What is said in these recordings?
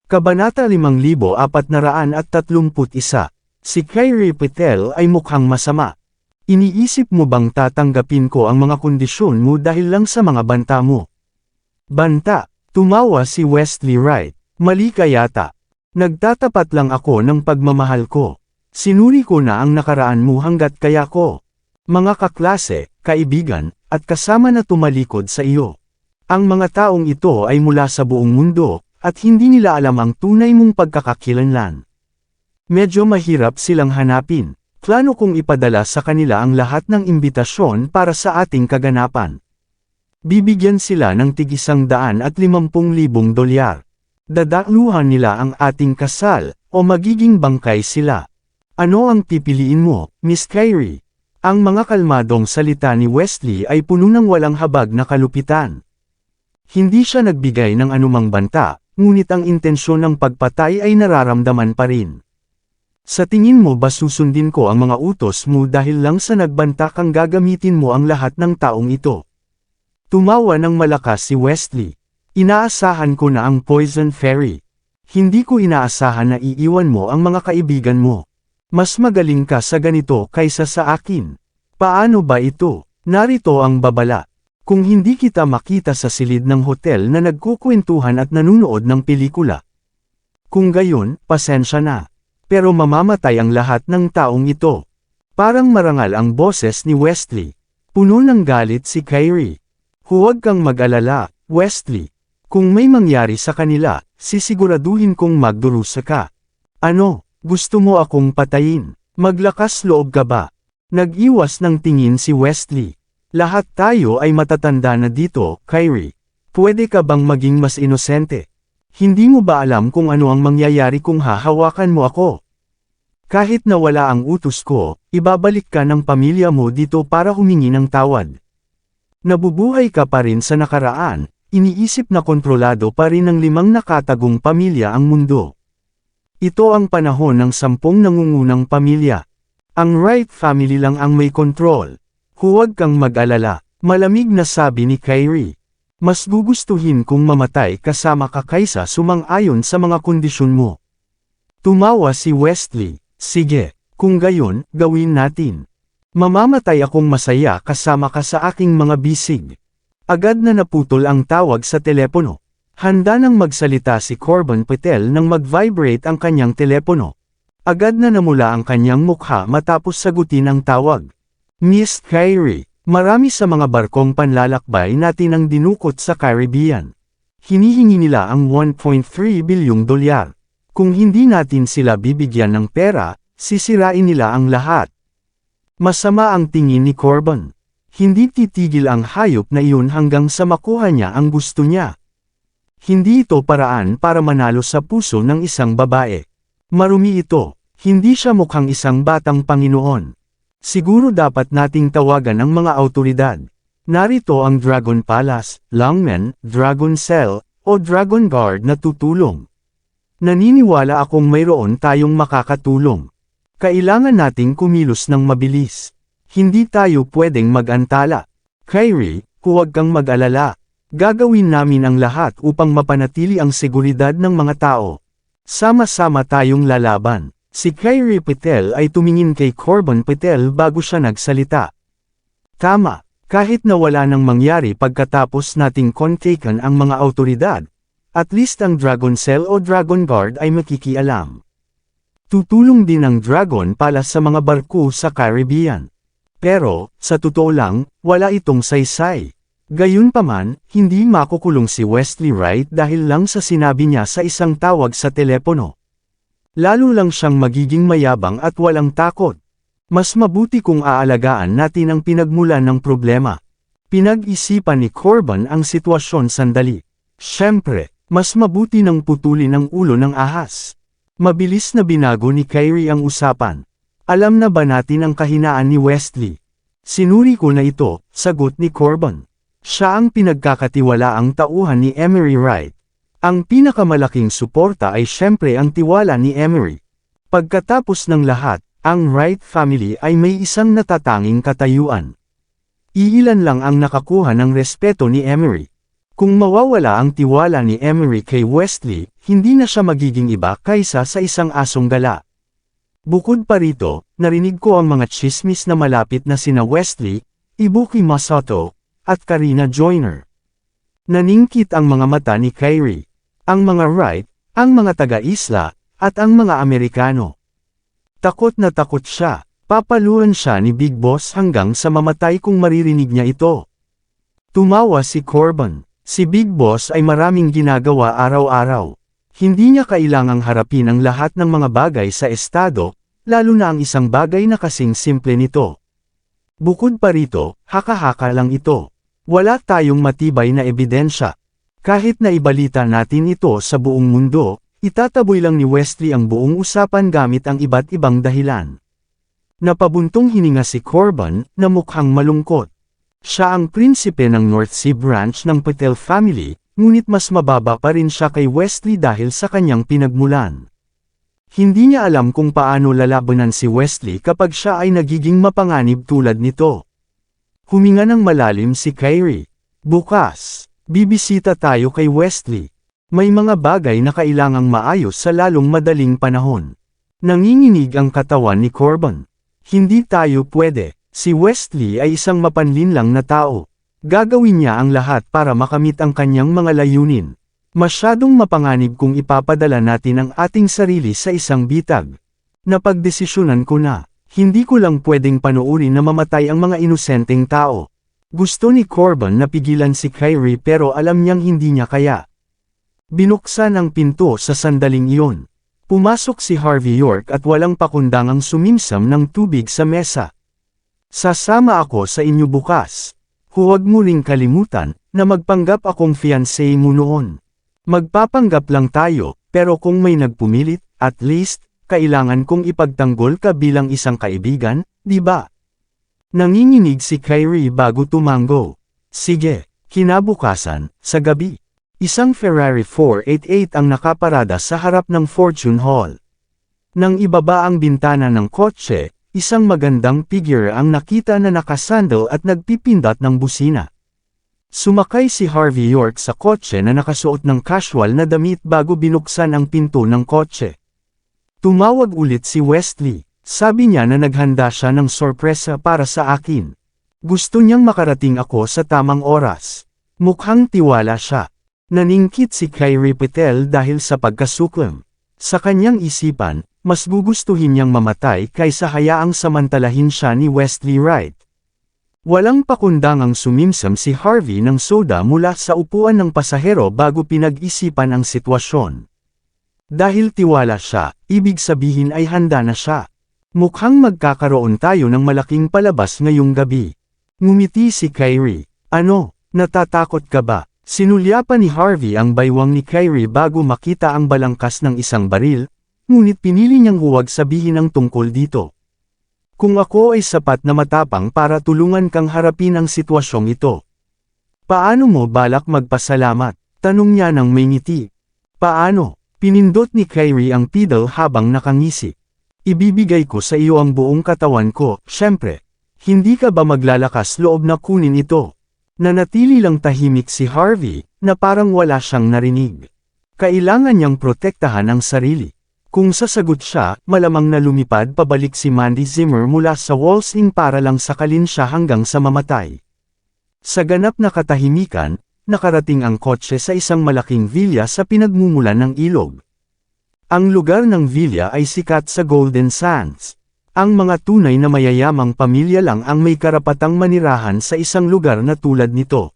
Kabanata 5431. Si Kyrie Patel ay mukhang masama. Iniisip mo bang tatanggapin ko ang mga kondisyon mo dahil lang sa mga banta mo? Banta, tumawa si Wesley Wright. Mali ka yata. Nagtatapat lang ako ng pagmamahal ko. Sinuri ko na ang nakaraan mo hanggat kaya ko. Mga kaklase, kaibigan, at kasama na tumalikod sa iyo. Ang mga taong ito ay mula sa buong mundo, at hindi nila alam ang tunay mong pagkakakilanlan. Medyo mahirap silang hanapin. Plano kong ipadala sa kanila ang lahat ng imbitasyon para sa ating kaganapan. Bibigyan sila ng tig-150,000 dolyar. Dadaluhan nila ang ating kasal, o magiging bangkay sila. Ano ang pipiliin mo, Miss Kyrie? Ang mga kalmadong salita ni Wesley ay puno ng walang habag na kalupitan. Hindi siya nagbigay ng anumang banta, ngunit ang intensyon ng pagpatay ay nararamdaman pa rin. Sa tingin mo ba susundin ko ang mga utos mo dahil lang sa nagbanta kang gagamitin mo ang lahat ng taong ito? Tumawa ng malakas si Wesley. Inaasahan ko na ang Poison Fairy. Hindi ko inaasahan na iiwan mo ang mga kaibigan mo. Mas magaling ka sa ganito kaysa sa akin. Paano ba ito? Narito ang babala. Kung hindi kita makita sa silid ng hotel na nagkukwentuhan at nanunood ng pelikula. Kung gayon, pasensya na. Pero mamamatay ang lahat ng taong ito. Parang marangal ang boses ni Wesley. Puno ng galit si Kyrie. Huwag kang mag-alala, Wesley. Kung may mangyari sa kanila, sisiguraduhin kong magdurusa ka. Ano, gusto mo akong patayin? Maglakas loob ka ba? Nag-iwas ng tingin si Wesley. Lahat tayo ay matatanda na dito, Kyrie. Pwede ka bang maging mas inosente? Hindi mo ba alam kung ano ang mangyayari kung hahawakan mo ako? Kahit na wala ang utos ko, ibabalik ka ng pamilya mo dito para humingi ng tawad. Nabubuhay ka pa rin sa nakaraan, iniisip na kontrolado pa rin ng 5 nakatagong pamilya ang mundo. Ito ang panahon ng 10 nangungunang pamilya. Ang Wright family lang ang may control. Huwag kang mag-alala, malamig na sabi ni Kyrie. Mas gugustuhin kong mamatay kasama ka kaysa sumang-ayon sa mga kondisyon mo. Tumawa si Wesley. Sige, kung gayon, gawin natin. Mamamatay akong masaya kasama ka sa aking mga bisig. Agad na naputol ang tawag sa telepono. Handa nang magsalita si Corbin Patel nang mag-vibrate ang kanyang telepono. Agad na namula ang kanyang mukha matapos sagutin ang tawag. Miss Kyrie. Marami sa mga barkong panlalakbay natin ang dinukot sa Caribbean. Hinihingi nila ang 1.3 bilyong dolyar. Kung hindi natin sila bibigyan ng pera, sisirain nila ang lahat. Masama ang tingin ni Corbin. Hindi titigil ang hayop na iyon hanggang sa makuha niya ang gusto niya. Hindi ito paraan para manalo sa puso ng isang babae. Marumi ito. Hindi siya mukhang isang batang Panginoon. Siguro dapat nating tawagan ang mga awtoridad. Narito ang Dragon Palace, Longmen, Dragon Cell, o Dragon Guard na tutulong. Naniniwala akong mayroon tayong makakatulong. Kailangan nating kumilos ng mabilis. Hindi tayo pwedeng mag-antala. Kyrie, huwag kang mag-alala. Gagawin namin ang lahat upang mapanatili ang seguridad ng mga tao. Sama-sama tayong lalaban. Si Kyrie Patel ay tumingin kay Corbin Patel bago siya nagsalita. Tama, kahit na wala nang mangyari pagkatapos nating kontaken ang mga awtoridad, at least ang Dragon Cell o Dragon Guard ay makikialam. Tutulong din ang Dragon Palace sa mga barko sa Caribbean. Pero, sa totoo lang, wala itong saysay. Gayunpaman, hindi makukulong si Wesley Wright dahil lang sa sinabi niya sa isang tawag sa telepono. Lalo lang siyang magiging mayabang at walang takot. Mas mabuti kung aalagaan natin ang pinagmulan ng problema. Pinag-isipan ni Corbin ang sitwasyon sandali. Siyempre, mas mabuti nang putulin ang ulo ng ahas. Mabilis na binago ni Kyrie ang usapan. Alam na ba natin ang kahinaan ni Wesley? Sinuri ko na ito, sagot ni Corbin. Siya ang pinagkakatiwalaang tauhan ni Emery Wright. Ang pinakamalaking suporta ay syempre ang tiwala ni Emery. Pagkatapos ng lahat, ang Wright family ay may isang natatanging katayuan. Iilan lang ang nakakuha ng respeto ni Emery. Kung mawawala ang tiwala ni Emery kay Wesley, hindi na siya magiging iba kaysa sa isang asong gala. Bukod pa rito, narinig ko ang mga tsismis na malapit na sina Wesley, Ibuki Masato, at Karina Joyner. Naningkit ang mga mata ni Kyrie, ang mga Wright, ang mga taga-isla, at ang mga Amerikano. Takot na takot siya, papaluan siya ni Big Boss hanggang sa mamatay kung maririnig niya ito. Tumawa si Corbin. Si Big Boss ay maraming ginagawa araw-araw. Hindi niya kailangang harapin ang lahat ng mga bagay sa estado, lalo na ang isang bagay na kasing simple nito. Bukod pa rito, haka-haka lang ito. Wala tayong matibay na ebidensya. Kahit na ibalita natin ito sa buong mundo, itataboy lang ni Wesley ang buong usapan gamit ang iba't ibang dahilan. Napabuntong hininga si Corbin na mukhang malungkot. Siya ang prinsipe ng North Sea Branch ng Patel family, ngunit mas mababa pa rin siya kay Wesley dahil sa kanyang pinagmulan. Hindi niya alam kung paano lalabanan si Wesley kapag siya ay nagiging mapanganib tulad nito. Huminga ng malalim si Kyrie. Bukas, bibisita tayo kay Wesley. May mga bagay na kailangang maayos sa lalong madaling panahon. Nanginginig ang katawan ni Corbin. Hindi tayo pwede. Si Wesley ay isang mapanlinlang na tao. Gagawin niya ang lahat para makamit ang kanyang mga layunin. Masyadong mapanganib kung ipapadala natin ang ating sarili sa isang bitag. Napagdesisyonan ko na, hindi ko lang pwedeng panoorin na mamatay ang mga inosenteng tao. Gusto ni Corbin na pigilan si Kyrie pero alam niyang hindi niya kaya. Binuksan ang pinto sa sandaling iyon. Pumasok si Harvey York at walang pakundangang sumimsam ng tubig sa mesa. Sasama ako sa inyo bukas. Huwag mo ring kalimutan na magpanggap akong fiancé mo noon. Magpapanggap lang tayo, pero kung may nagpumilit, at least, kailangan kong ipagtanggol ka bilang isang kaibigan, di ba? Nanginginig si Kyrie bago tumango. Sige, kinabukasan, sa gabi. Isang Ferrari 488 ang nakaparada sa harap ng Fortune Hall. Nang ibaba ang bintana ng kotse, isang magandang figure ang nakita na nakasandal at nagpipindot ng busina. Sumakay si Harvey York sa kotse na nakasuot ng casual na damit bago binuksan ang pinto ng kotse. Tumawag ulit si Wesley. Sabi niya na naghanda siya ng sorpresa para sa akin. Gusto niyang makarating ako sa tamang oras. Mukhang tiwala siya. Naningkit si Kyrie Patel dahil sa pagkasuklam. Sa kanyang isipan, mas gugustuhin niyang mamatay kaysa hayaang samantalahin siya ni Wesley Wright. Walang pakundangang sumimsam si Harvey ng soda mula sa upuan ng pasahero bago pinag-isipan ang sitwasyon. Dahil tiwala siya, ibig sabihin ay handa na siya. Mukhang magkakaroon tayo ng malaking palabas ngayong gabi. Ngumiti si Kyrie. Ano, natatakot ka ba? Sinulyapan ni Harvey ang baywang ni Kyrie bago makita ang balangkas ng isang baril, ngunit pinili niyang huwag sabihin ang tungkol dito. Kung ako ay sapat na matapang para tulungan kang harapin ang sitwasyong ito. Paano mo balak magpasalamat? Tanong niya ng may ngiti. Paano? Pinindot ni Kyrie ang pedal habang nakangisi. Ibibigay ko sa iyo ang buong katawan ko, syempre. Hindi ka ba maglalakas loob na kunin ito? Nanatili lang tahimik si Harvey, na parang wala siyang narinig. Kailangan niyang protektahan ang sarili. Kung sasagot siya, malamang na lumipad pabalik si Mandy Zimmer mula sa Walsing para lang sakalin siya hanggang sa mamatay. Sa ganap na katahimikan, nakarating ang kotse sa isang malaking villa sa pinagmumulan ng ilog. Ang lugar ng villa ay sikat sa Golden Sands. Ang mga tunay na mayayamang pamilya lang ang may karapatang manirahan sa isang lugar na tulad nito.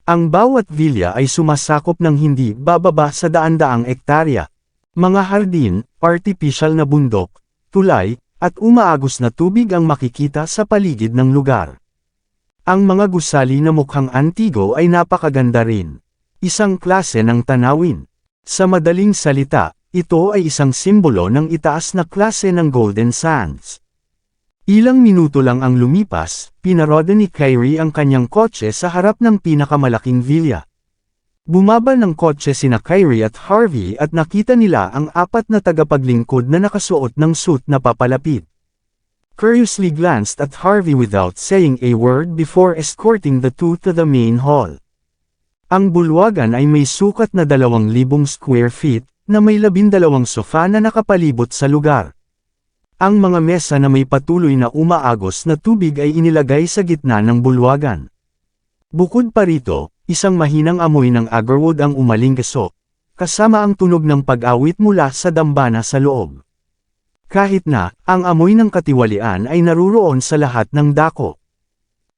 Ang bawat villa ay sumasakop ng hindi bababa sa daan-daang ektarya. Mga hardin, artificial na bundok, tulay, at umaagos na tubig ang makikita sa paligid ng lugar. Ang mga gusali na mukhang antigo ay napakaganda rin. Isang klase ng tanawin. Sa madaling salita, ito ay isang simbolo ng itaas na klase ng Golden Sands. Ilang minuto lang ang lumipas, pinaroda ni Kyrie ang kanyang kotse sa harap ng pinakamalaking villa. Bumaba ng kotse sina Kyrie at Harvey at nakita nila ang apat na tagapaglingkod na nakasuot ng suit na papalapit. Curiously glanced at Harvey without saying a word before escorting the two to the main hall. Ang bulwagan ay may sukat na 2,000 square feet, na may 12 sofa na nakapalibot sa lugar. Ang mga mesa na may patuloy na umaagos na tubig ay inilagay sa gitna ng bulwagan. Bukod pa rito, isang mahinang amoy ng agarwood ang umalinggaso, kasama ang tunog ng pag-awit mula sa dambana sa loob. Kahit na, ang amoy ng katiwalian ay naruroon sa lahat ng dako.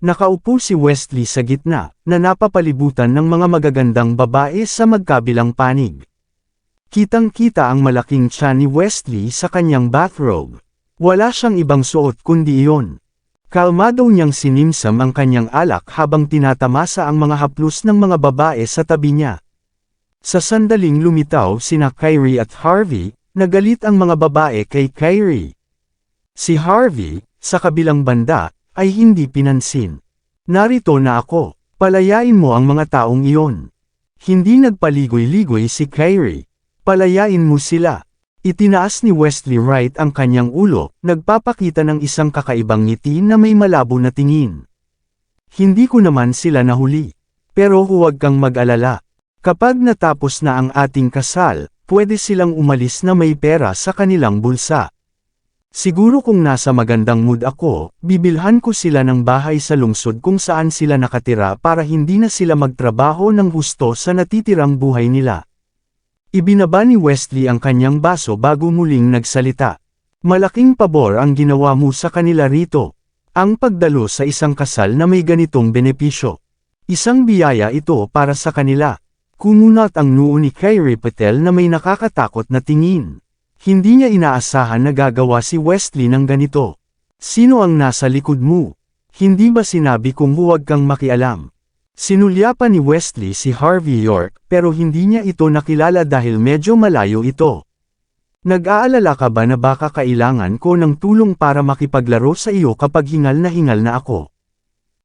Nakaupo si Wesley sa gitna, na napapalibutan ng mga magagandang babae sa magkabilang panig. Kitang-kita ang malaking tiyan ni Wesley sa kanyang bathrobe. Wala siyang ibang suot kundi iyon. Kalmado niyang sinimsam ang kanyang alak habang tinatamasa ang mga haplos ng mga babae sa tabi niya. Sa sandaling lumitaw sina Kyrie at Harvey, nagalit ang mga babae kay Kyrie. Si Harvey, sa kabilang banda, ay hindi pinansin. Narito na ako, palayain mo ang mga taong iyon. Hindi nagpaligoy-ligoy si Kyrie. Palayain mo sila. Itinaas ni Wesley Wright ang kanyang ulo, nagpapakita ng isang kakaibang ngiti na may malabo na tingin. Hindi ko naman sila nahuli. Pero huwag kang mag-alala. Kapag natapos na ang ating kasal, pwede silang umalis na may pera sa kanilang bulsa. Siguro kung nasa magandang mood ako, bibilhan ko sila ng bahay sa lungsod kung saan sila nakatira para hindi na sila magtrabaho ng husto sa natitirang buhay nila. Ibinaba ni Wesley ang kanyang baso bago muling nagsalita. Malaking pabor ang ginawa mo sa kanila rito. Ang pagdalo sa isang kasal na may ganitong benepisyo. Isang biyaya ito para sa kanila. Kumunat ang noo ni Kyrie Patel na may nakakatakot na tingin. Hindi niya inaasahan na gagawa si Wesley ng ganito. Sino ang nasa likod mo? Hindi ba sinabi kong huwag kang makialam? Sinulyapan ni Wesley si Harvey York, pero hindi niya ito nakilala dahil medyo malayo ito. Nag-aalala ka ba na baka kailangan ko ng tulong para makipaglaro sa iyo kapag hingal na ako?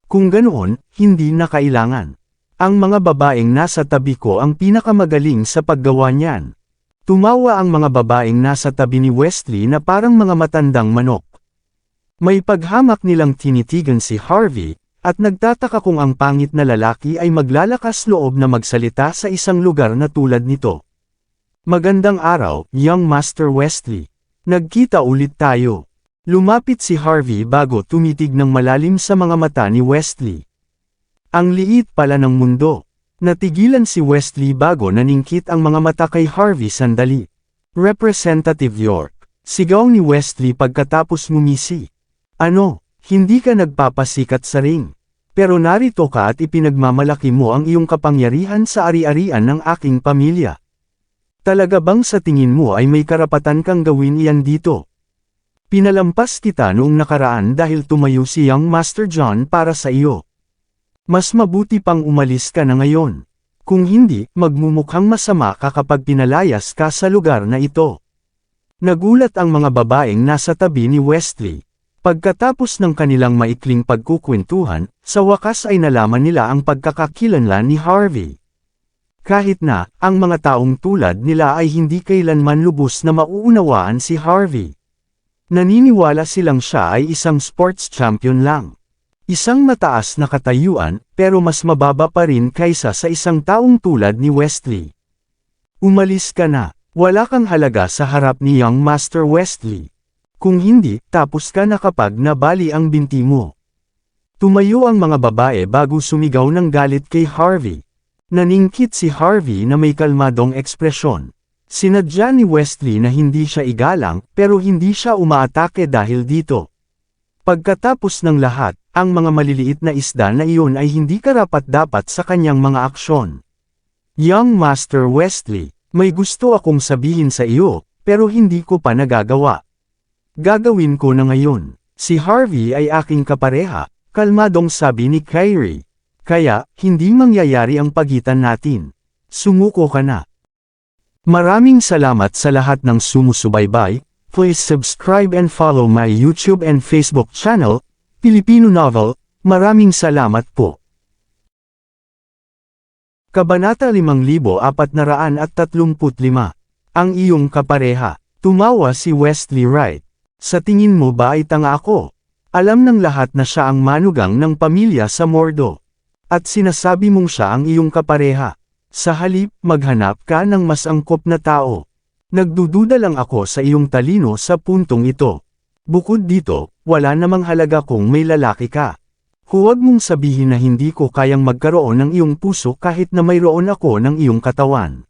Kung ganoon, hindi na kailangan. Ang mga babaeng nasa tabi ko ang pinakamagaling sa paggawa niyan. Tumawa ang mga babaeng nasa tabi ni Wesley na parang mga matandang manok. May paghamak nilang tinitigan si Harvey, at nagtataka kung ang pangit na lalaki ay maglalakas loob na magsalita sa isang lugar na tulad nito. Magandang araw, young Master Wesley. Nagkita ulit tayo. Lumapit si Harvey bago tumitig ng malalim sa mga mata ni Wesley. Ang liit pala ng mundo. Natigilan si Wesley bago naningkit ang mga mata kay Harvey sandali. Representative York. Sigaw ni Wesley pagkatapos ngumisi. Ano? Hindi ka nagpapasikat sa ring. Pero narito ka at ipinagmamalaki mo ang iyong kapangyarihan sa ari-arian ng aking pamilya. Talaga bang sa tingin mo ay may karapatan kang gawin iyan dito? Pinalampas kita noong nakaraan dahil tumayo si Young Master John para sa iyo. Mas mabuti pang umalis ka na ngayon. Kung hindi, magmumukhang masama ka kapag pinalayas ka sa lugar na ito. Nagulat ang mga babaeng nasa tabi ni Wesley. Pagkatapos ng kanilang maikling pagkukwentuhan, sa wakas ay nalaman nila ang pagkakakilanlan ni Harvey. Kahit na, ang mga taong tulad nila ay hindi kailanman lubos na mauunawaan si Harvey. Naniniwala silang siya ay isang sports champion lang. Isang mataas na katayuan, pero mas mababa pa rin kaysa sa isang taong tulad ni Wesley. Umalis ka na, wala kang halaga sa harap ni Young Master Wesley. Kung hindi, tapos ka na kapag nabali ang binti mo. Tumayo ang mga babae bago sumigaw ng galit kay Harvey. Naningkit si Harvey na may kalmadong ekspresyon. Sinadya ni Wesley na hindi siya igalang, pero hindi siya umaatake dahil dito. Pagkatapos ng lahat, ang mga maliliit na isda na iyon ay hindi karapat-dapat sa kanyang mga aksyon. Young Master Wesley, may gusto akong sabihin sa iyo, pero hindi ko pa nagagawa. Gagawin ko na ngayon. Si Harvey ay aking kapareha, kalmadong sabi ni Kyrie. Kaya, hindi mangyayari ang pagitan natin. Sumuko ka na. Maraming salamat sa lahat ng sumusubaybay. Please subscribe and follow my YouTube and Facebook channel, Filipino Novel. Maraming salamat po. Kabanata 5435. Ang iyong kapareha. Tumawa si Wesley Wright. Sa tingin mo ba ay tanga ako? Alam ng lahat na siya ang manugang ng pamilya sa Mordo. At sinasabi mong siya ang iyong kapareha. Sa halip, maghanap ka ng mas angkop na tao. Nagdududa lang ako sa iyong talino sa puntong ito. Bukod dito, wala namang halaga kung may lalaki ka. Huwag mong sabihin na hindi ko kayang magkaroon ng iyong puso kahit na mayroon ako ng iyong katawan.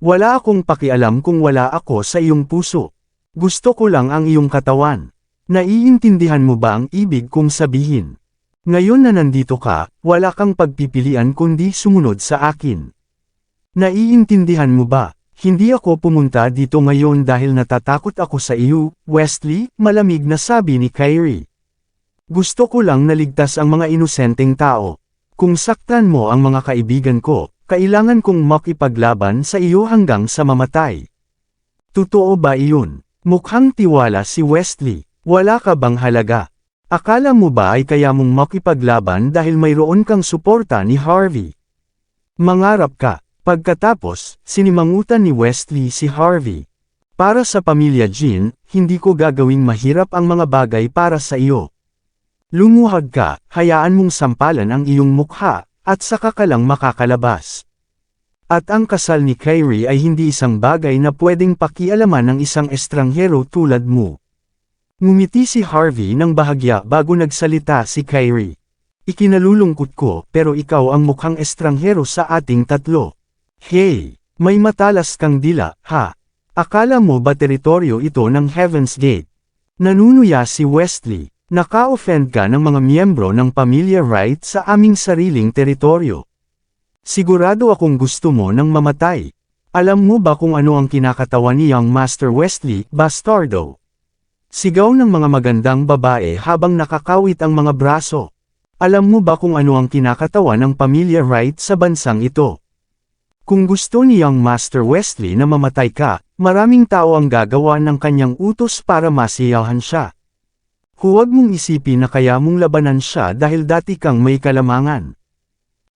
Wala akong pakialam kung wala ako sa iyong puso. Gusto ko lang ang iyong katawan. Naiintindihan mo ba ang ibig kong sabihin? Ngayon na nandito ka, wala kang pagpipilian kundi sumunod sa akin. Naiintindihan mo ba? Hindi ako pumunta dito ngayon dahil natatakot ako sa iyo, Wesley, malamig na sabi ni Kyrie. Gusto ko lang naligtas ang mga inosenteng tao. Kung saktan mo ang mga kaibigan ko, kailangan kong makipaglaban sa iyo hanggang sa mamatay. Totoo ba iyon? Mukhang tiwala si Wesley. Wala ka bang halaga? Akala mo ba ay kaya mong makipaglaban dahil mayroon kang suporta ni Harvey? Mangarap ka. Pagkatapos, sinimangutan ni Wesley si Harvey. Para sa pamilya Jean, hindi ko gagawing mahirap ang mga bagay para sa iyo. Lumuhad ka, hayaan mong sampalan ang iyong mukha, at saka ka lang makakalabas. At ang kasal ni Kyrie ay hindi isang bagay na pwedeng pakialaman ng isang estranghero tulad mo. Ngumiti si Harvey ng bahagya bago nagsalita si Kyrie. Ikinalulungkot ko pero ikaw ang mukhang estranghero sa ating tatlo. Hey, may matalas kang dila, ha? Akala mo ba teritoryo ito ng Heaven's Gate? Nanunuya si Wesley. Naka-offend ka ng mga miyembro ng pamilya Wright sa aming sariling teritoryo. Sigurado akong gusto mo nang mamatay. Alam mo ba kung ano ang kinakatawan ni Young Master Wesley, bastardo? Sigaw ng mga magandang babae habang nakakawit ang mga braso. Alam mo ba kung ano ang kinakatawan ng pamilya Wright sa bansang ito? Kung gusto ni Young Master Wesley na mamatay ka, maraming tao ang gagawa ng kanyang utos para masiyahan siya. Huwag mong isipin na kaya mong labanan siya dahil dati kang may kalamangan.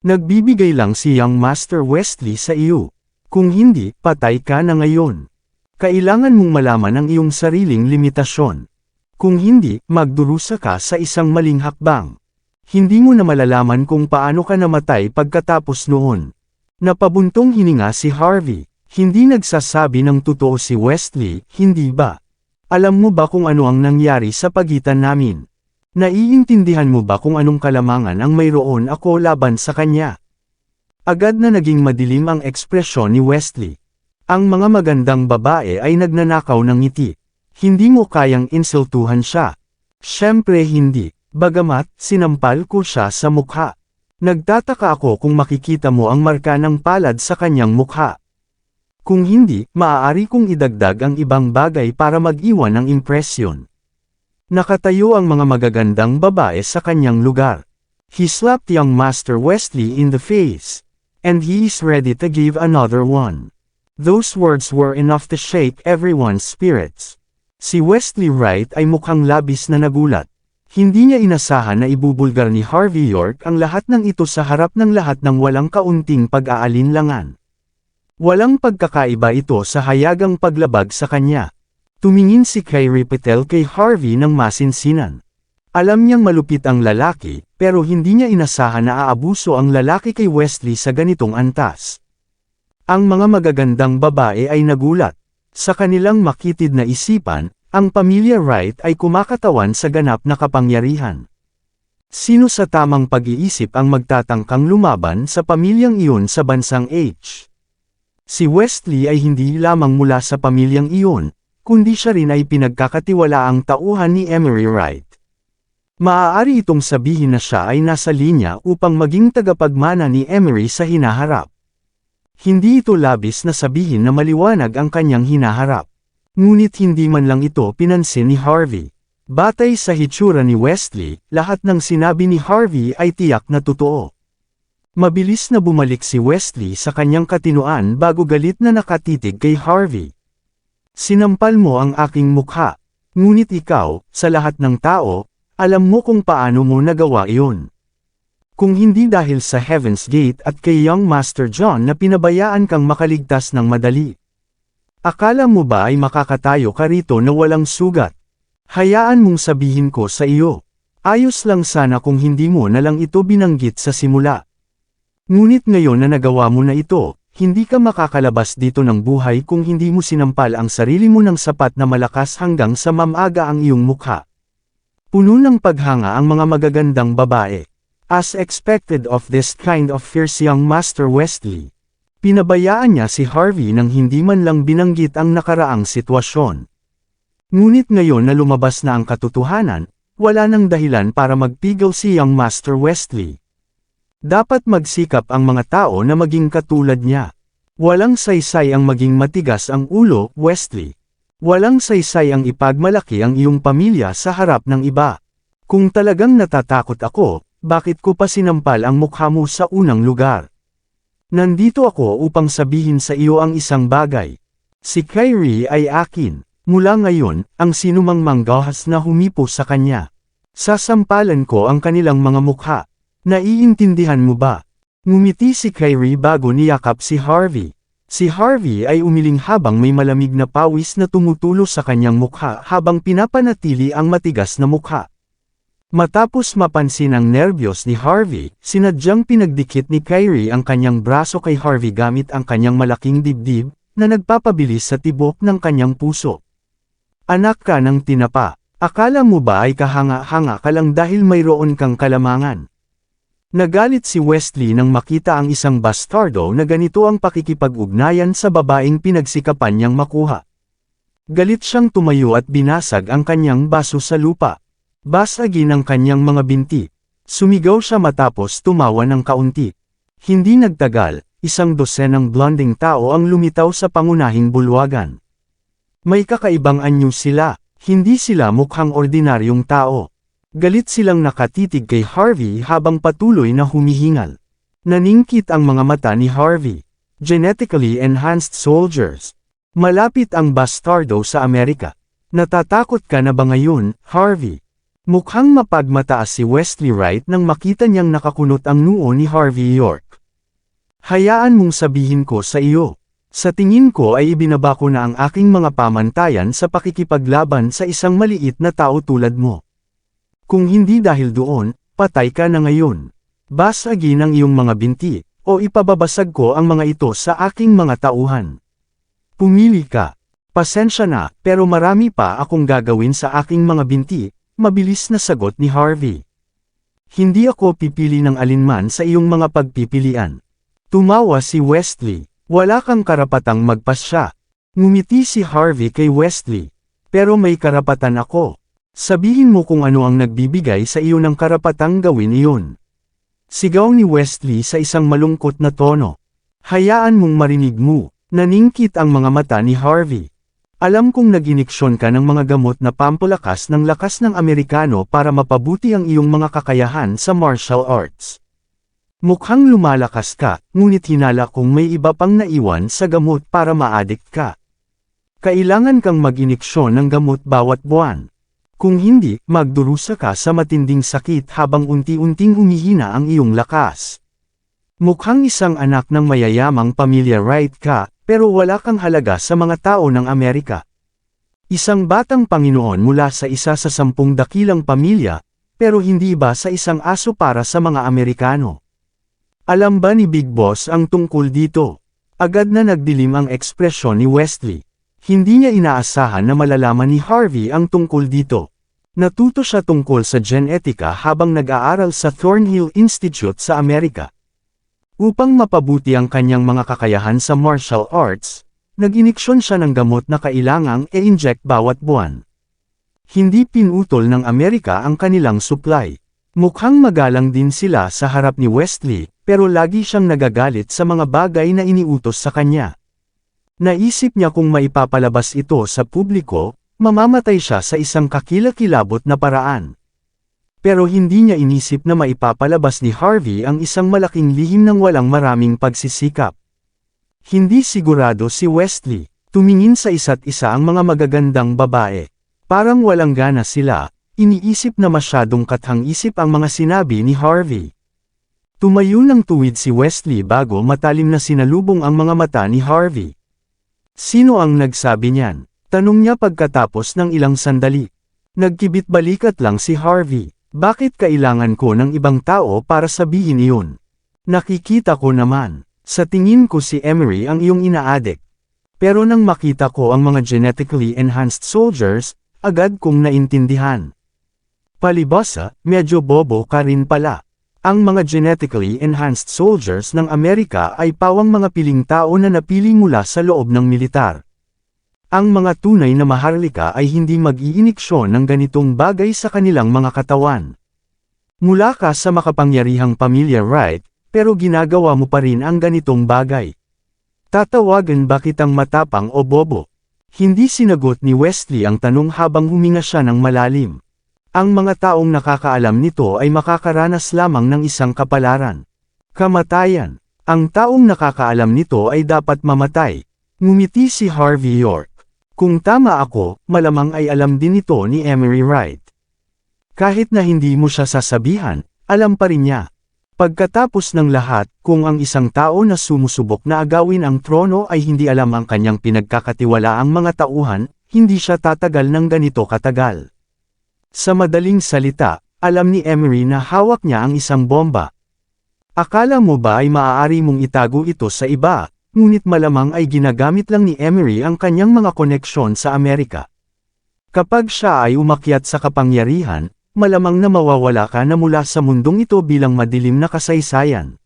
Nagbibigay lang si Young Master Wesley sa iyo. Kung hindi, patay ka na ngayon. Kailangan mong malaman ang iyong sariling limitasyon. Kung hindi, magdurusa ka sa isang maling hakbang. Hindi mo na malalaman kung paano ka namatay pagkatapos noon. Napabuntong hininga si Harvey. Hindi nagsasabi ng totoo si Wesley, hindi ba? Alam mo ba kung ano ang nangyari sa pagitan namin? Naiintindihan mo ba kung anong kalamangan ang mayroon ako laban sa kanya? Agad na naging madilim ang ekspresyon ni Wesley. Ang mga magandang babae ay nagnanakaw ng ngiti. Hindi mo kayang insultuhan siya. Siyempre hindi, bagamat sinampal ko siya sa mukha. Nagtataka ako kung makikita mo ang marka ng palad sa kanyang mukha. Kung hindi, maaari kong idagdag ang ibang bagay para mag-iwan ng impresyon. Nakatayo ang mga magagandang babae sa kanyang lugar. He slapped Young Master Wesley in the face. And he is ready to give another one. Those words were enough to shake everyone's spirits. Si Wesley Wright ay mukhang labis na nagulat. Hindi niya inasahan na ibubulgar ni Harvey York ang lahat ng ito sa harap ng lahat ng walang kaunting pag-aalinlangan. Walang pagkakaiba ito sa hayagang paglabag sa kanya. Tumingin si Kyrie Patel kay Harvey ng masinsinan. Alam niyang malupit ang lalaki, pero hindi niya inasahan na aabuso ang lalaki kay Wesley sa ganitong antas. Ang mga magagandang babae ay nagulat. Sa kanilang makitid na isipan, ang pamilya Wright ay kumakatawan sa ganap na kapangyarihan. Sino sa tamang pag-iisip ang magtatangkang lumaban sa pamilyang iyon sa bansang H? Si Wesley ay hindi lamang mula sa pamilyang iyon, kundi siya rin ay pinagkakatiwalaang tauhan ni Emery Wright. Maaari itong sabihin na siya ay nasa linya upang maging tagapagmana ni Emery sa hinaharap. Hindi ito labis na sabihin na maliwanag ang kanyang hinaharap. Ngunit hindi man lang ito pinansin ni Harvey. Batay sa hitsura ni Wesley, lahat ng sinabi ni Harvey ay tiyak na totoo. Mabilis na bumalik si Wesley sa kanyang katinuan bago galit na nakatitig kay Harvey. Sinampal mo ang aking mukha. Ngunit ikaw, sa lahat ng tao, alam mo kung paano mo nagawa iyon. Kung hindi dahil sa Heaven's Gate at kay Young Master John na pinabayaan kang makaligtas ng madali. Akala mo ba ay makakatayo ka rito na walang sugat? Hayaan mong sabihin ko sa iyo. Ayos lang sana kung hindi mo na lang ito binanggit sa simula. Ngunit ngayon na nagawa mo na ito, hindi ka makakalabas dito ng buhay kung hindi mo sinampal ang sarili mo ng sapat na malakas hanggang sa mamaga ang iyong mukha. Puno ng paghanga ang mga magagandang babae. As expected of this kind of fierce young Master Wesley, pinabayaan niya si Harvey nang hindi man lang binanggit ang nakaraang sitwasyon. Ngunit ngayon na lumabas na ang katotohanan, wala nang dahilan para magpigil si young Master Wesley. Dapat magsikap ang mga tao na maging katulad niya. Walang saysay ang maging matigas ang ulo, Wesley. Walang saysay ang ipagmalaki ang iyong pamilya sa harap ng iba. Kung talagang natatakot ako, bakit ko pa sinampal ang mukha mo sa unang lugar? Nandito ako upang sabihin sa iyo ang isang bagay. Si Kyrie ay akin. Mula ngayon, ang sinumang manggahas na humipo sa kanya. Sasampalan ko ang kanilang mga mukha. Naiintindihan mo ba? Ngumiti si Kyrie bago niyakap si Harvey. Si Harvey ay umiling habang may malamig na pawis na tumutulo sa kanyang mukha habang pinapanatili ang matigas na mukha. Matapos mapansin ang nerbiyos ni Harvey, sinadyang pinagdikit ni Kyrie ang kanyang braso kay Harvey gamit ang kanyang malaking dibdib, na nagpapabilis sa tibok ng kanyang puso. Anak ka ng tinapa, akala mo ba ay kahanga-hanga ka lang dahil mayroon kang kalamangan? Nagalit si Wesley nang makita ang isang bastardo na ganito ang pakikipag-ugnayan sa babaeng pinagsikapan niyang makuha. Galit siyang tumayo at binasag ang kanyang baso sa lupa. Basagin ang kanyang mga binti. Sumigaw siya matapos tumawa ng kaunti. Hindi nagtagal, isang dosenang blonding tao ang lumitaw sa pangunahing bulwagan. May kakaibang anyo sila, hindi sila mukhang ordinaryong tao. Galit silang nakatitig kay Harvey habang patuloy na humihingal. Naningkit ang mga mata ni Harvey. Genetically enhanced soldiers. Malapit ang bastardo sa Amerika. Natatakot ka na ba ngayon, Harvey? Mukhang mapagmataas si Wesley Wright nang makita niyang nakakunot ang noo ni Harvey York. Hayaan mong sabihin ko sa iyo. Sa tingin ko ay ibinaba ko na ang aking mga pamantayan sa pakikipaglaban sa isang maliit na tao tulad mo. Kung hindi dahil doon, patay ka na ngayon. Basagin ang iyong mga binti, o ipababasag ko ang mga ito sa aking mga tauhan. Pumili ka. Pasensya na, pero marami pa akong gagawin sa aking mga binti, mabilis na sagot ni Harvey. Hindi ako pipili ng alinman sa iyong mga pagpipilian. Tumawa si Wesley. Wala kang karapatang magpasya. Ngumiti si Harvey kay Wesley. Pero may karapatan ako. Sabihin mo kung ano ang nagbibigay sa iyo ng karapatang gawin iyon. Sigaw ni Wesley sa isang malungkot na tono. Hayaan mong marinig mo. Naningkit ang mga mata ni Harvey. Alam kong nag-iniksyon ka ng mga gamot na pampalakas ng lakas ng Amerikano para mapabuti ang iyong mga kakayahan sa martial arts. Mukhang lumalakas ka, ngunit hinala kong may iba pang naiwan sa gamot para ma-addict ka. Kailangan kang mag-iniksyon ng gamot bawat buwan. Kung hindi, magdurusa ka sa matinding sakit habang unti-unting humihina ang iyong lakas. Mukhang isang anak ng mayayamang pamilya Wright ka, pero wala kang halaga sa mga tao ng Amerika. Isang batang Panginoon mula sa isa sa 10 dakilang pamilya, pero hindi ba sa isang aso para sa mga Amerikano? Alam ba ni Big Boss ang tungkol dito? Agad na nagdilim ang ekspresyon ni Wesley. Hindi niya inaasahan na malalaman ni Harvey ang tungkol dito. Natuto siya tungkol sa genetika habang nag-aaral sa Thornhill Institute sa Amerika. Upang mapabuti ang kanyang mga kakayahan sa martial arts, nag-iniksyon siya ng gamot na kailangang i-inject bawat buwan. Hindi pinutol ng Amerika ang kanilang supply. Mukhang magalang din sila sa harap ni Wesley, pero lagi siyang nagagalit sa mga bagay na iniutos sa kanya. Naisip niya kung maipapalabas ito sa publiko, mamamatay siya sa isang kakilakilabot na paraan. Pero hindi niya inisip na maipapalabas ni Harvey ang isang malaking lihim ng walang maraming pagsisikap. Hindi sigurado si Wesley. Tumingin sa isa't isa ang mga magagandang babae. Parang walang gana sila, iniisip na masyadong kathang-isip ang mga sinabi ni Harvey. Tumayo ng tuwid si Wesley bago matalim na sinalubong ang mga mata ni Harvey. Sino ang nagsabi niyan? Tanong niya pagkatapos ng ilang sandali. Nagkibit balikat lang si Harvey. Bakit kailangan ko ng ibang tao para sabihin iyon? Nakikita ko naman. Sa tingin ko si Emery ang iyong ina-addict. Pero nang makita ko ang mga genetically enhanced soldiers, agad kong naintindihan. Palibhasa, medyo bobo ka rin pala. Ang mga genetically enhanced soldiers ng Amerika ay pawang mga piling tao na napili mula sa loob ng militar. Ang mga tunay na maharlika ay hindi mag-iiniksyon ng ganitong bagay sa kanilang mga katawan. Mula ka sa makapangyarihang pamilya, right? Pero ginagawa mo pa rin ang ganitong bagay. Tatawagan ba kitang matapang o bobo? Hindi sinagot ni Wesley ang tanong habang huminga siya ng malalim. Ang mga taong nakakaalam nito ay makakaranas lamang ng isang kapalaran. Kamatayan. Ang taong nakakaalam nito ay dapat mamatay. Ngumiti si Harvey York. Kung tama ako, malamang ay alam din ito ni Emery Wright. Kahit na hindi mo siya sasabihan, alam pa rin niya. Pagkatapos ng lahat, kung ang isang tao na sumusubok na agawin ang trono ay hindi alam ang kanyang pinagkakatiwalaang mga tauhan, hindi siya tatagal ng ganito katagal. Sa madaling salita, alam ni Emery na hawak niya ang isang bomba. Akala mo ba ay maaari mong itago ito sa iba, ngunit malamang ay ginagamit lang ni Emery ang kanyang mga koneksyon sa Amerika. Kapag siya ay umakyat sa kapangyarihan, malamang na mawawala ka na mula sa mundong ito bilang madilim na kasaysayan.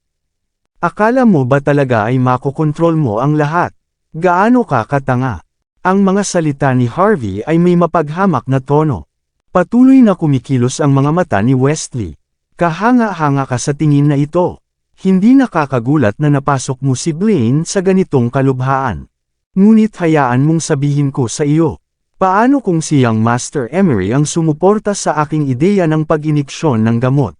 Akala mo ba talaga ay makokontrol mo ang lahat? Gaano ka katanga? Ang mga salita ni Harvey ay may mapaghamak na tono. Patuloy na kumikilos ang mga mata ni Wesley. Kahanga-hanga ka sa tingin na ito. Hindi nakakagulat na napasok mo si Blaine sa ganitong kalubhaan. Ngunit hayaan mong sabihin ko sa iyo. Paano kung siyang Master Emery ang sumuporta sa aking ideya ng pag-iniksyon ng gamot?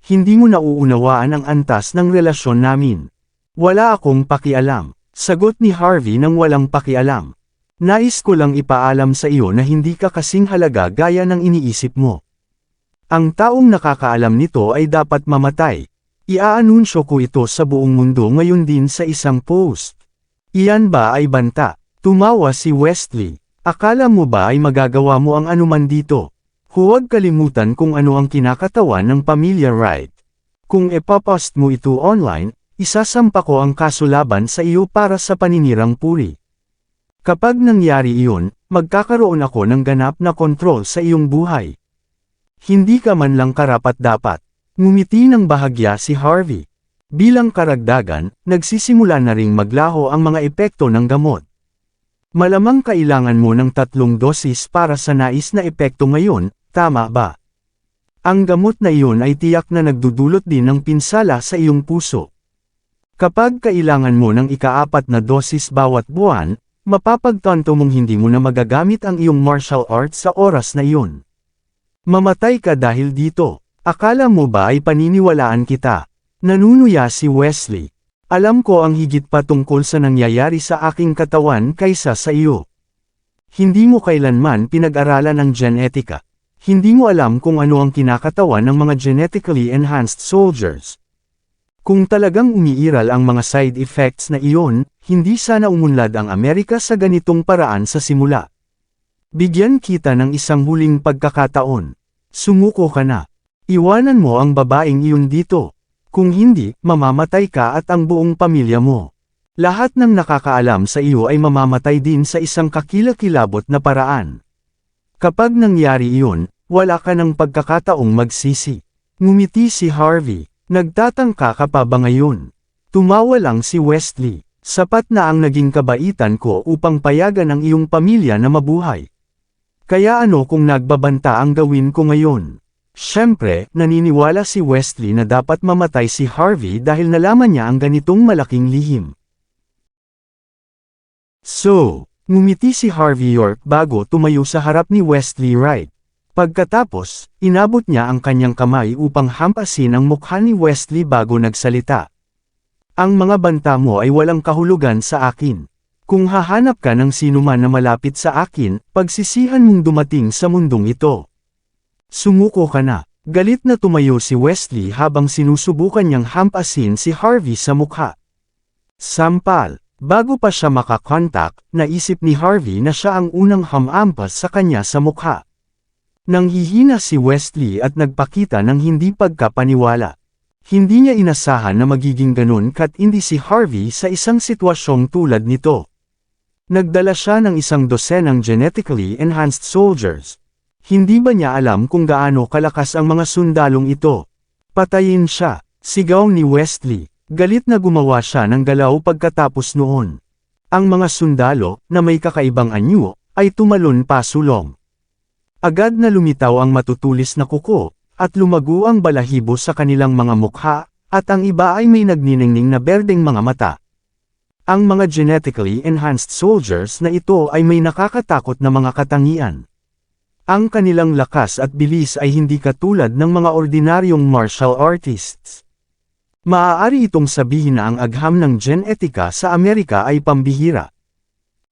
Hindi mo nauunawaan ang antas ng relasyon namin. Wala akong pakialam. Sagot ni Harvey nang walang pakialam. Nais ko lang ipaalam sa iyo na hindi ka kasing halaga gaya ng iniisip mo. Ang taong nakakaalam nito ay dapat mamatay. Iaanunsyo ko ito sa buong mundo ngayon din sa isang post. Iyan ba ay banta? Tumawa si Wesley. Akala mo ba ay magagawa mo ang anuman dito? Huwag kalimutan kung ano ang kinakatawan ng pamilya Wright. Kung ipapost mo ito online, isasampa ko ang kaso laban sa iyo para sa paninirang puri. Kapag nangyari iyon, magkakaroon ako ng ganap na kontrol sa iyong buhay. Hindi ka man lang karapat-dapat. Ngumiti ng bahagya si Harvey. Bilang karagdagan, nagsisimula na ring maglaho ang mga epekto ng gamot. Malamang kailangan mo ng 3 dosis para sa nais na epekto ngayon, tama ba? Ang gamot na iyon ay tiyak na nagdudulot din ng pinsala sa iyong puso. Kapag kailangan mo ng ika-4 na dosis bawat buwan, mapapagtanto mong hindi mo na magagamit ang iyong martial arts sa oras na iyon. Mamatay ka dahil dito. Akala mo ba ay paniniwalaan kita? Nanunuya si Wesley. Alam ko ang higit pa tungkol sa nangyayari sa aking katawan kaysa sa iyo. Hindi mo kailanman pinag-aralan ang genetika. Hindi mo alam kung ano ang kinakatawan ng mga genetically enhanced soldiers. Kung talagang umiiral ang mga side effects na iyon, hindi sana umunlad ang Amerika sa ganitong paraan sa simula. Bigyan kita ng isang huling pagkakataon. Sumuko ka na. Iwanan mo ang babaeng iyon dito. Kung hindi, mamamatay ka at ang buong pamilya mo. Lahat ng nakakaalam sa iyo ay mamamatay din sa isang kakilakilabot na paraan. Kapag nangyari iyon, wala ka ng pagkakataong magsisi. Ngumiti si Harvey. Nagtatangka ka pa ba ngayon? Tumawa lang si Wesley. Sapat na ang naging kabaitan ko upang payagan ang iyong pamilya na mabuhay. Kaya ano kung nagbabanta ang gawin ko ngayon? Siyempre, naniniwala si Wesley na dapat mamatay si Harvey dahil nalaman niya ang ganitong malaking lihim. So, ngumiti si Harvey York bago tumayo sa harap ni Wesley Wright. Pagkatapos, inabot niya ang kanyang kamay upang hampasin ang mukha ni Wesley bago nagsalita. Ang mga banta mo ay walang kahulugan sa akin. Kung hahanap ka ng sinuman na malapit sa akin, pagsisihan mong dumating sa mundong ito. Sumuko ka na. Galit na tumayo si Wesley habang sinusubukan niyang hampasin si Harvey sa mukha. Sampal. Bago pa siya makakontak, naisip ni Harvey na siya ang unang hamampas sa kanya sa mukha. Nanghihina si Wesley at nagpakita ng hindi pagkapaniwala. Hindi niya inasahan na magiging ganun katindi si Harvey sa isang sitwasyong tulad nito. Nagdala siya ng isang dosenang genetically enhanced soldiers. Hindi ba niya alam kung gaano kalakas ang mga sundalong ito? Patayin siya, sigaw ni Wesley. Galit na gumawa siya ng galaw pagkatapos noon. Ang mga sundalo, na may kakaibang anyo, ay tumalon pasulong. Agad na lumitaw ang matutulis na kuko, at lumago ang balahibo sa kanilang mga mukha, at ang iba ay may nagniningning na berdeng mga mata. Ang mga genetically enhanced soldiers na ito ay may nakakatakot na mga katangian. Ang kanilang lakas at bilis ay hindi katulad ng mga ordinaryong martial artists. Maaari itong sabihin na ang agham ng genetika sa Amerika ay pambihira.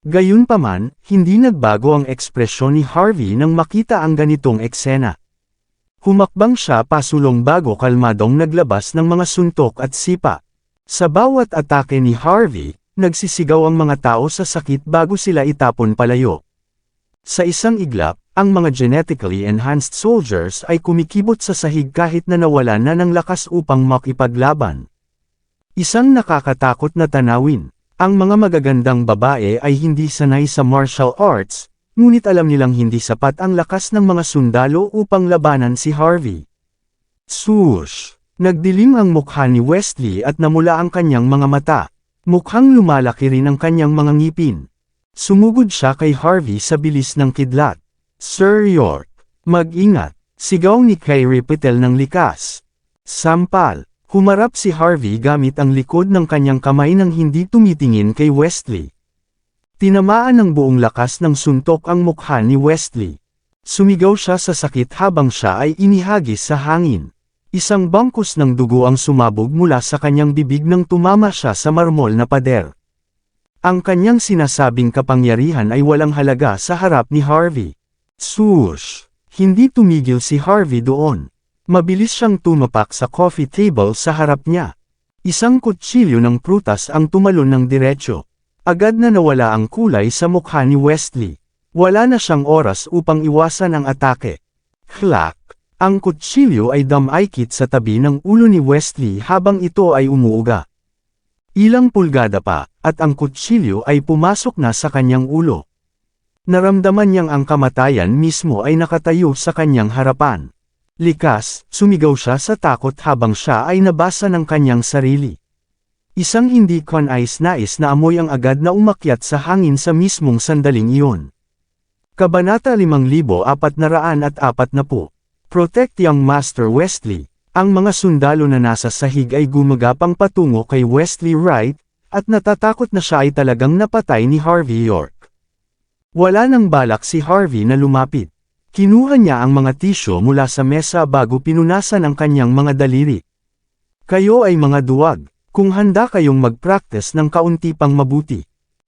Gayunpaman, hindi nagbago ang ekspresyon ni Harvey nang makita ang ganitong eksena. Humakbang siya pasulong bago kalmadong naglabas ng mga suntok at sipa. Sa bawat atake ni Harvey, nagsisigaw ang mga tao sa sakit bago sila itapon palayo. Sa isang iglap, ang mga genetically enhanced soldiers ay kumikibot sa sahig kahit na nawalan na ng lakas upang makipaglaban. Isang nakakatakot na tanawin. Ang mga magagandang babae ay hindi sanay sa martial arts, ngunit alam nilang hindi sapat ang lakas ng mga sundalo upang labanan si Harvey. Swoosh! Nagdilim ang mukha ni Wesley at namula ang kanyang mga mata. Mukhang lumalaki rin ang kanyang mga ngipin. Sumugod siya kay Harvey sa bilis ng kidlat. Sir York, mag-ingat, sigaw ni Kyrie Patel ng likas. Sampal, humarap si Harvey gamit ang likod ng kanyang kamay nang hindi tumitingin kay Wesley. Tinamaan ng buong lakas ng suntok ang mukha ni Wesley. Sumigaw siya sa sakit habang siya ay inihagis sa hangin. Isang bangkus ng dugo ang sumabog mula sa kanyang bibig nang tumama siya sa marmol na pader. Ang kanyang sinasabing kapangyarihan ay walang halaga sa harap ni Harvey. Swoosh! Hindi tumigil si Harvey doon. Mabilis siyang tumapak sa coffee table sa harap niya. Isang kutsilyo ng prutas ang tumalon ng diretsyo. Agad na nawala ang kulay sa mukha ni Wesley. Wala na siyang oras upang iwasan ang atake. Clack! Ang kutsilyo ay dumaikit sa tabi ng ulo ni Wesley habang ito ay umuuga. Ilang pulgada pa, at ang kutsilyo ay pumasok na sa kanyang ulo. Naramdaman niyang ang kamatayan mismo ay nakatayo sa kanyang harapan. Likas, sumigaw siya sa takot habang siya ay nabasa ng kanyang sarili. Isang hindi kanais-nais na amoy ang agad na umakyat sa hangin sa mismong sandaling iyon. Kabanata 5440. Protect Young Master Wesley. Ang mga sundalo na nasa sahig ay gumagapang patungo kay Wesley Wright, at natatakot na siya ay talagang napatay ni Harvey York. Wala nang balak si Harvey na lumapit. Kinuha niya ang mga tisyo mula sa mesa bago pinunasan ang kanyang mga daliri. Kayo ay mga duwag, kung handa kayong mag-practice ng kaunti pang mabuti.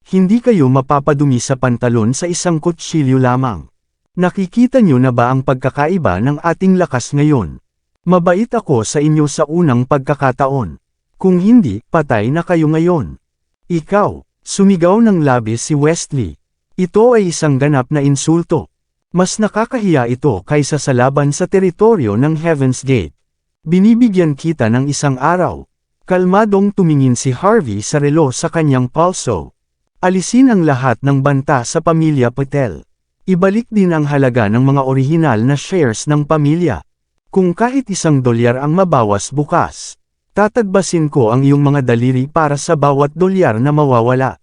Hindi kayo mapapadumi sa pantalon sa isang kutsilyo lamang. Nakikita niyo na ba ang pagkakaiba ng ating lakas ngayon? Mabait ako sa inyo sa unang pagkakataon. Kung hindi, patay na kayo ngayon. Ikaw, sumigaw ng labis si Wesley. Ito ay isang ganap na insulto. Mas nakakahiya ito kaysa sa laban sa teritoryo ng Heaven's Gate. Binibigyan kita ng isang araw. Kalmadong tumingin si Harvey sa relo sa kanyang pulso. Alisin ang lahat ng banta sa pamilya Patel. Ibalik din ang halaga ng mga orihinal na shares ng pamilya. Kung kahit $1 ang mabawas bukas, tatagbasin ko ang iyong mga daliri para sa bawat $1 na mawawala.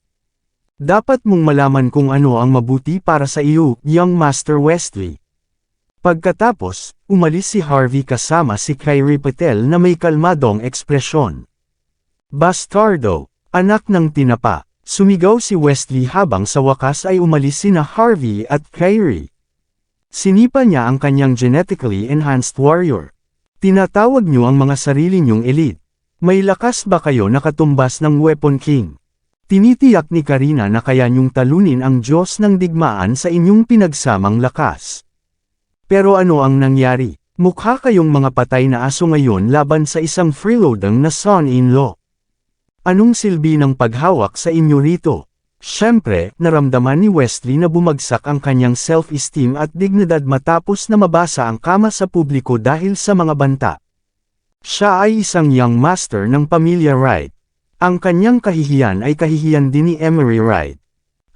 Dapat mong malaman kung ano ang mabuti para sa iyo, Young Master Wesley. Pagkatapos, umalis si Harvey kasama si Kyrie Patel na may kalmadong ekspresyon. Bastardo, anak ng tinapa, sumigaw si Wesley habang sa wakas ay umalis sina Harvey at Kyrie. Sinipa niya ang kanyang genetically enhanced warrior. Tinatawag niyo ang mga sarili niyong elite. May lakas ba kayo na katumbas ng Weapon King? Tinitiyak ni Karina na kaya niyong talunin ang Diyos ng digmaan sa inyong pinagsamang lakas. Pero ano ang nangyari? Mukha kayong mga patay na aso ngayon laban sa isang freeloader na son-in-law. Anong silbi ng paghawak sa inyo rito? Siyempre, naramdaman ni Wesley na bumagsak ang kanyang self-esteem at dignidad matapos na mabasa ang kama sa publiko dahil sa mga banta. Siya ay isang young master ng pamilya Wright. Ang kanyang kahihiyan ay kahihiyan din ni Emery Wright.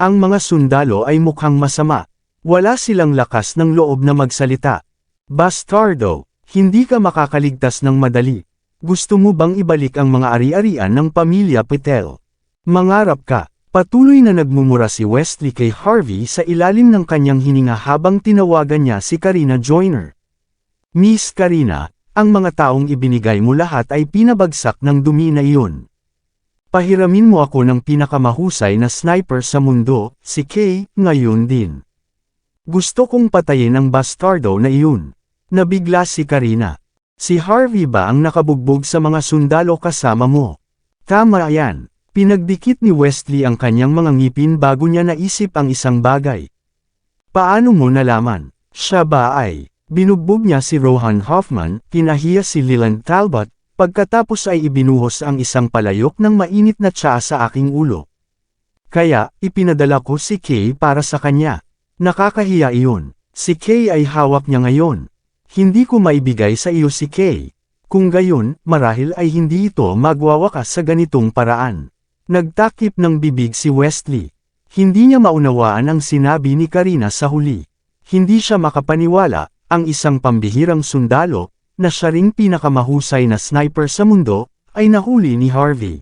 Ang mga sundalo ay mukhang masama. Wala silang lakas ng loob na magsalita. Bastardo, hindi ka makakaligtas ng madali. Gusto mo bang ibalik ang mga ari-arian ng pamilya Patel? Mangarap ka. Patuloy na nagmumura si Wesley kay Harvey sa ilalim ng kanyang hininga habang tinawagan niya si Karina Joyner. Miss Karina, ang mga taong ibinigay mo lahat ay pinabagsak ng dumi na iyon. Pahiramin mo ako ng pinakamahusay na sniper sa mundo, si Kay, ngayon din. Gusto kong patayin ang bastardo na iyon. Nabigla si Karina. Si Harvey ba ang nakabugbog sa mga sundalo kasama mo? Tama yan. Pinagdikit ni Wesley ang kanyang mga ngipin bago niya naisip ang isang bagay. Paano mo nalaman? Siya ba ay? Binugbog niya si Rohan Hoffman, pinahiya si Leland Talbot, pagkatapos ay ibinuhos ang isang palayok ng mainit na tsaa sa aking ulo. Kaya, ipinadala ko si Kay para sa kanya. Nakakahiya iyon. Si Kay ay hawak niya ngayon. Hindi ko maibigay sa iyo si Kay. Kung gayon, marahil ay hindi ito magwawakas sa ganitong paraan. Nagtakip ng bibig si Wesley. Hindi niya maunawaan ang sinabi ni Karina sa huli. Hindi siya makapaniwala, ang isang pambihirang sundalo, na siya ring pinakamahusay na sniper sa mundo, ay nahuli ni Harvey.